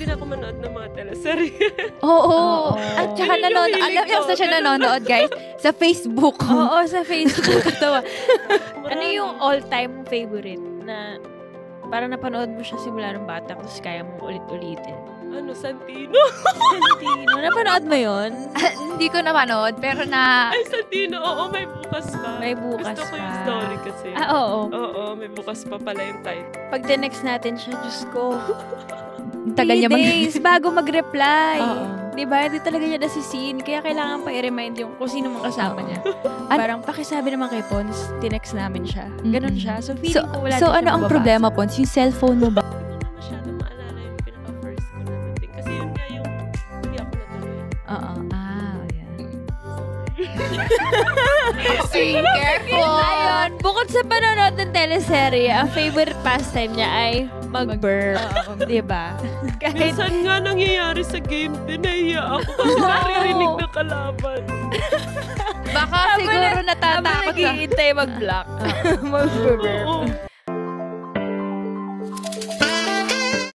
din ako manood ng mga teleserye. Oo. At saka nanonood. Alam niyo sa siya nanonood, guys? Sa Facebook. Oo, sa Facebook. Ano yung all-time favorite na parang napanood mo siya simula ng bata tapos kaya mo ulit-ulitin? Ano, Santino? Santino. Napanood mo yun? Hindi ko napanood, pero na... Ay, Santino. Oo, may bukas pa. May bukas Gusto ko yung pa. story kasi. Oo. Oo, may bukas pa pala yung title. Pag the-next natin siya, Diyos ko. Tagal niya 3 days bago mag-reply. Oo. Diba? Hindi talaga niya nasisin. Kaya kailangan pa i-remind yung kung sino mang kasama niya. Parang pakisabi naman kay Pons, tinext namin siya. Ganon siya. So, feeling ko wala din So, siya ano ang mababasa. problema, Pons? Yung cellphone mo ba? Hindi ko na masyadong maalala yung pinaka-first ko na dating. Kasi yun nga yung hindi ako natuloy. Oo. Yeah. Sige, careful. Ayun, bukod sa panonood ng teleserye, ang favorite pastime niya ay mag-burp. Diba? Kahit Minsan nga nangyayari sa game din, nahiya ako kasi naririnig na kalaban. Baka siguro natatakot habang ka. naghihintay mag-block. Mag-burp. Oo.